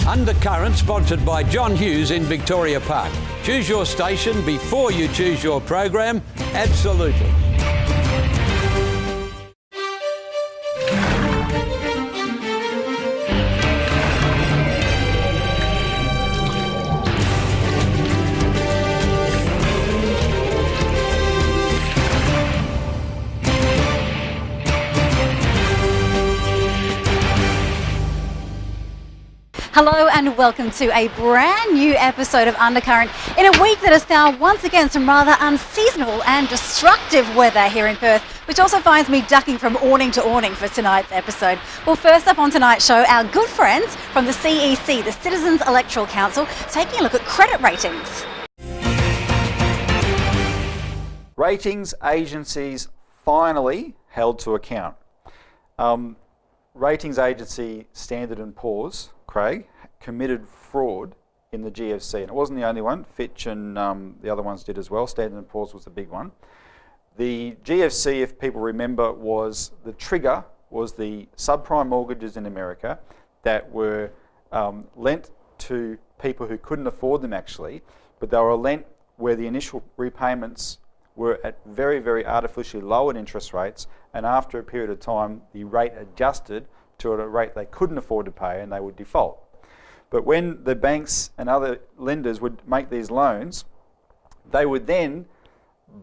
Undercurrent, sponsored by John Hughes in Victoria Park. Choose your station before you choose your program. Absolutely. Hello and welcome to a brand new episode of Undercurrent in a week that has found once again some rather unseasonable and destructive weather here in Perth, which also finds me ducking from awning to awning for tonight's episode. Well, first up on tonight's show, our good friends from the CEC, the Citizens Electoral Council, taking a look at credit ratings. Ratings agencies finally held to account. Ratings agency Standard & Poor's, Craig, committed fraud in the GFC, and it wasn't the only one. Fitch and the other ones did as well. Standard & Poor's was the big one. The GFC, if people remember, was the trigger was the subprime mortgages in America that were lent to people who couldn't afford them actually, but they were lent where the initial repayments were at very, very artificially lowered interest rates, and after a period of time the rate adjusted to a rate they couldn't afford to pay and they would default. But when the banks and other lenders would make these loans, they would then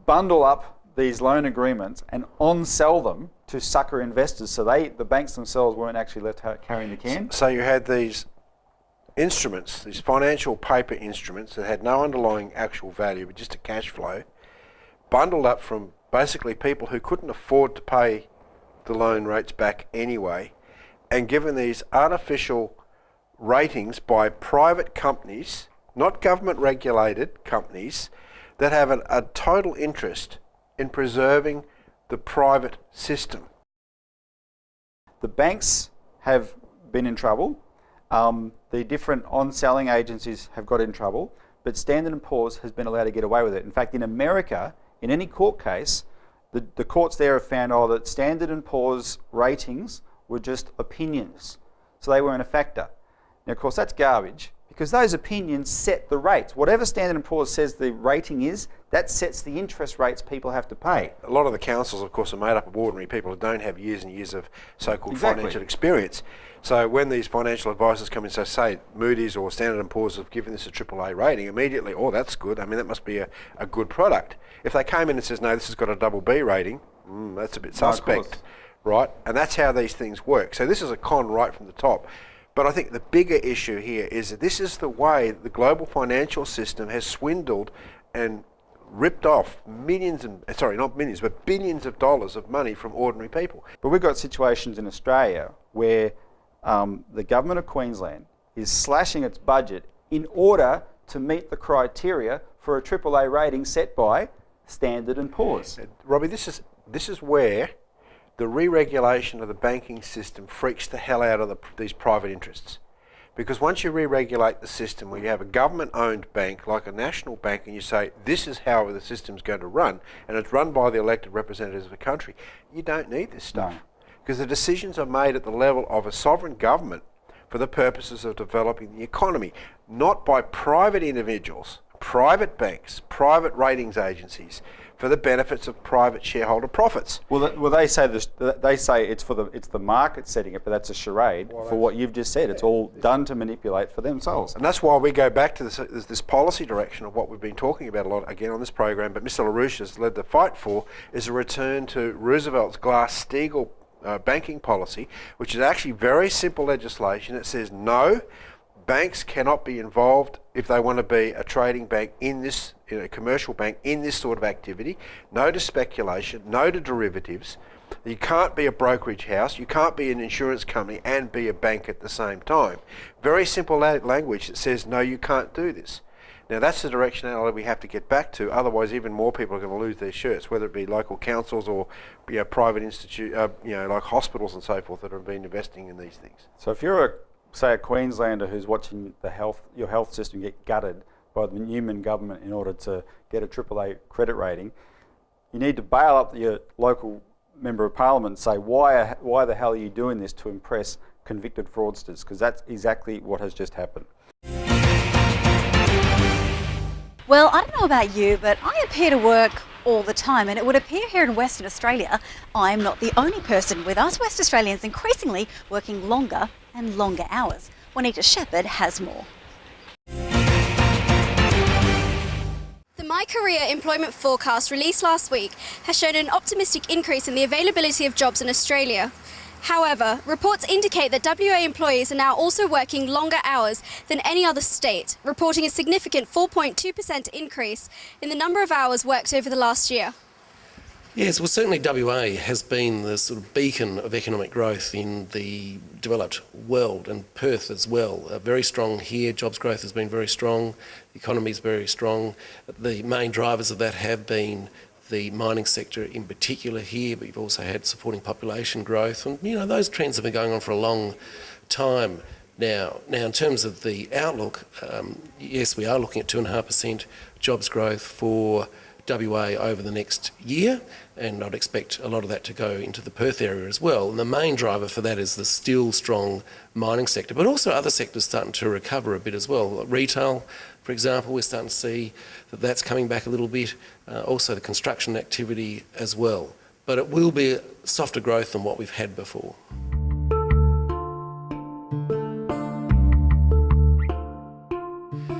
bundle up these loan agreements and on-sell them to sucker investors, so the banks themselves weren't actually left carrying the can. So you had these instruments, these financial paper instruments that had no underlying actual value but just a cash flow, bundled up from basically people who couldn't afford to pay the loan rates back anyway, and given these artificial ratings by private companies, not government regulated companies, that have a total interest in preserving the private system. The banks have been in trouble. The different on-selling agencies have got in trouble, but Standard & Poor's has been allowed to get away with it. In fact, in America, in any court case, the courts there have found that Standard & Poor's ratings were just opinions, so they weren't a factor. Now, of course, that's garbage, because those opinions set the rates. Whatever Standard & Poor's says the rating is, that sets the interest rates people have to pay. A lot of the councils, of course, are made up of ordinary people who don't have years and years of so-called financial experience. So when these financial advisors come in and say Moody's or Standard & Poor's have given this a AAA rating, immediately, oh, that's good. I mean, that must be a good product. If they came in and says, no, this has got a BB rating, that's a bit suspect, right? And that's how these things work. So this is a con right from the top. But I think the bigger issue here is that this is the way the global financial system has swindled and ripped off billions of dollars of money from ordinary people. But we've got situations in Australia where the government of Queensland is slashing its budget in order to meet the criteria for a AAA rating set by Standard & Poor's. Robbie, this is where the re-regulation of the banking system freaks the hell out of these private interests. Because once you re-regulate the system where you have a government-owned bank, like a national bank, and you say, this is how the system's going to run, and it's run by the elected representatives of the country, you don't need this stuff. Because the decisions are made at the level of a sovereign government for the purposes of developing the economy, not by private individuals, private banks, private ratings agencies, for the benefits of private shareholder profits. Well, they say it's the market setting it, but that's a charade for what you've just said. It's all done to manipulate for themselves. And that's why we go back to this policy direction of what we've been talking about a lot again on this program, but Mr. LaRouche has led the fight for, is a return to Roosevelt's Glass-Steagall banking policy, which is actually very simple legislation. It says no, banks cannot be involved if they want to be a trading bank in this, a commercial bank in this sort of activity. No to speculation, no to derivatives. You can't be a brokerage house, you can't be an insurance company and be a bank at the same time. Very simple language that says no, you can't do this. Now that's the directionality we have to get back to, otherwise even more people are going to lose their shirts, whether it be local councils or private institutes, like hospitals and so forth that have been investing in these things. So if you're say a Queenslander who's watching your health system get gutted by the Newman government in order to get a AAA credit rating, you need to bail up your local member of parliament and say, why the hell are you doing this to impress convicted fraudsters, because that's exactly what has just happened. Well, I don't know about you, but I appear to work all the time, and it would appear here in Western Australia, I'm not the only person, with us West Australians increasingly working longer and longer hours. Juanita Shepherd has more. The My Career employment forecast released last week has shown an optimistic increase in the availability of jobs in Australia. However, reports indicate that WA employees are now also working longer hours than any other state, reporting a significant 4.2% increase in the number of hours worked over the last year. Yes, well, certainly WA has been the sort of beacon of economic growth in the developed world, and Perth as well. Very strong here, jobs growth has been very strong, the economy is very strong. The main drivers of that have been the mining sector in particular here, but you've also had supporting population growth, and those trends have been going on for a long time now. Now, in terms of the outlook, yes, we are looking at 2.5% jobs growth for WA over the next year, and I'd expect a lot of that to go into the Perth area as well. And the main driver for that is the still strong mining sector, but also other sectors starting to recover a bit as well. Retail, for example, we're starting to see that that's coming back a little bit. Also the construction activity as well. But it will be softer growth than what we've had before.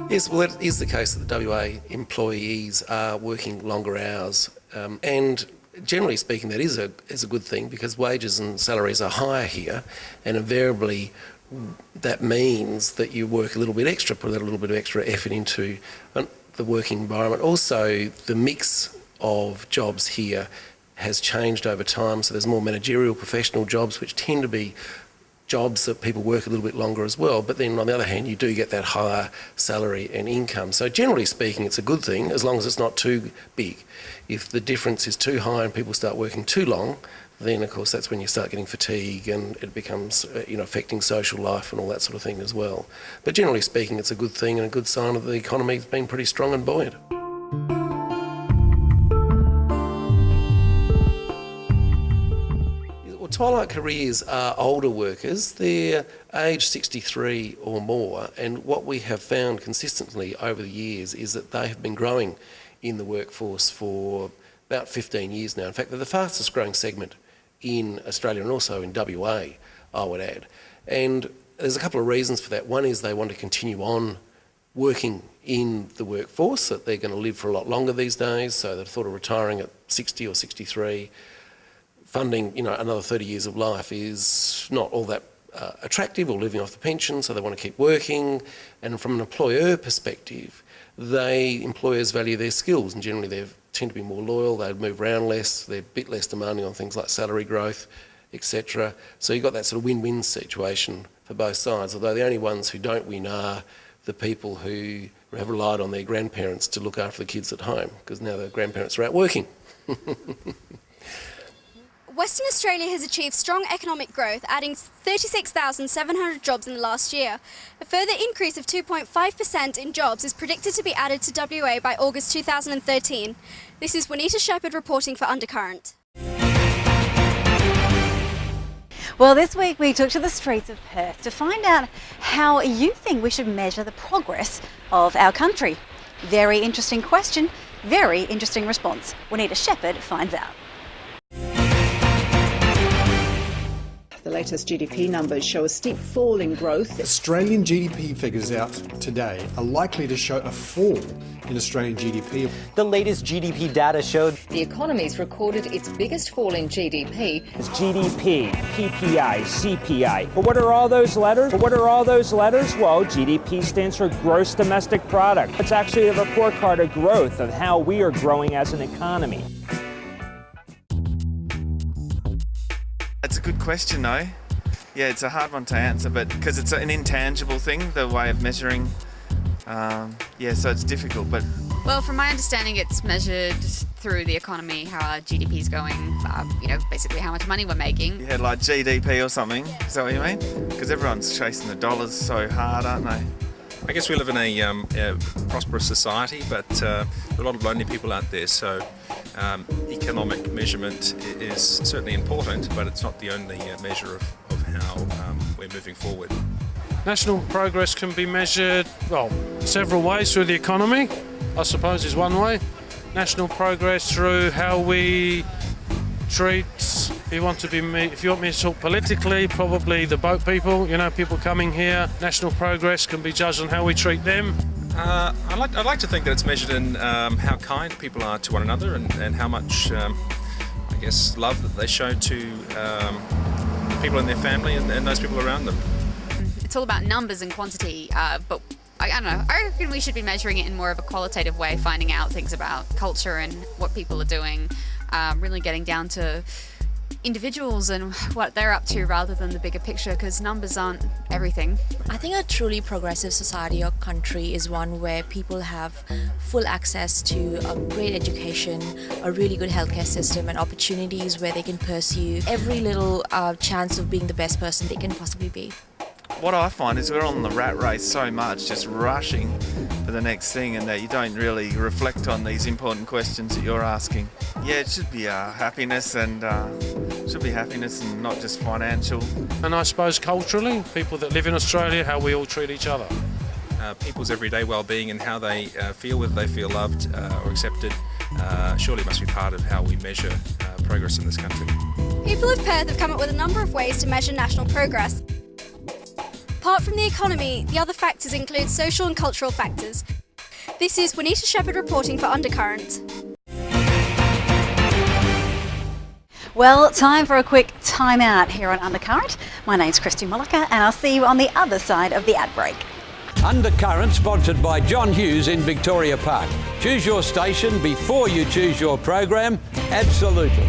Yes, well, that is the case that the WA employees are working longer hours, and generally speaking, that is a good thing, because wages and salaries are higher here, and invariably that means that you work a little bit extra, put a little bit of extra effort into the working environment. Also, the mix of jobs here has changed over time, so there's more managerial professional jobs, which tend to be jobs that people work a little bit longer as well, but then on the other hand you do get that higher salary and income. So generally speaking it's a good thing as long as it's not too big. If the difference is too high and people start working too long, then of course that's when you start getting fatigue and it becomes affecting social life and all that sort of thing as well. But generally speaking it's a good thing and a good sign that the economy's been pretty strong and buoyant. Twilight careers are older workers. They're aged 63 or more, and what we have found consistently over the years is that they have been growing in the workforce for about 15 years now. In fact, they're the fastest growing segment in Australia and also in WA, I would add. And there's a couple of reasons for that. One is they want to continue on working in the workforce, that they're going to live for a lot longer these days, so the thought of retiring at 60 or 63, funding another 30 years of life is not all that attractive, or living off the pension, so they want to keep working. And from an employer perspective, employers value their skills, and generally they tend to be more loyal, they move around less, they're a bit less demanding on things like salary growth, etc. So you've got that sort of win-win situation for both sides, although the only ones who don't win are the people who have relied on their grandparents to look after the kids at home, because now the grandparents are out working. Western Australia has achieved strong economic growth, adding 36,700 jobs in the last year. A further increase of 2.5% in jobs is predicted to be added to WA by August 2013. This is Juanita Shepherd reporting for Undercurrent. Well, this week we took to the streets of Perth to find out how you think we should measure the progress of our country. Very interesting question, very interesting response. Juanita Shepherd finds out. The latest GDP numbers show a steep fall in growth. Australian GDP figures out today are likely to show a fall in Australian GDP. The latest GDP data showed The economy's recorded its biggest fall in GDP. it's GDP, PPI, CPI. But what are all those letters? Well, GDP stands for Gross Domestic Product. It's actually a report card of growth of how we are growing as an economy. It's a good question, though. Yeah, it's a hard one to answer, but because it's an intangible thing, the way of measuring. So it's difficult, but... Well, from my understanding, it's measured through the economy, how our GDP is going, basically how much money we're making. Yeah, like GDP or something, is that what you mean? Because everyone's chasing the dollars so hard, aren't they? I guess we live in a prosperous society, but there are a lot of lonely people out there, so economic measurement is certainly important, but it's not the only measure of how we're we're moving forward. National progress can be measured, well, several ways. Through the economy, I suppose, is one way. National progress through how we treat, if you want me to talk politically, probably the boat people, people coming here. National progress can be judged on how we treat them. I'd like to think that it's measured in how kind people are to one another and how much, I guess, love that they show to people in their family and those people around them. It's all about numbers and quantity, but I don't know. I reckon we should be measuring it in more of a qualitative way, finding out things about culture and what people are doing, really getting down to individuals and what they're up to rather than the bigger picture, because numbers aren't everything. I think a truly progressive society or country is one where people have full access to a great education, a really good healthcare system, and opportunities where they can pursue every little chance of being the best person they can possibly be. What I find is we're on the rat race so much, just rushing for the next thing, and that you don't really reflect on these important questions that you're asking. Yeah, it should be happiness and not just financial. And I suppose culturally, people that live in Australia, how we all treat each other. People's everyday well-being and how they feel, whether they feel loved or accepted, surely must be part of how we measure progress in this country. People of Perth have come up with a number of ways to measure national progress. Apart from the economy, the other factors include social and cultural factors. This is Juanita Shepherd reporting for Undercurrent. Well, time for a quick time out here on Undercurrent. My name's Christy Mullica, and I'll see you on the other side of the ad break. Undercurrent, sponsored by John Hughes in Victoria Park. Choose your station before you choose your program. Absolutely.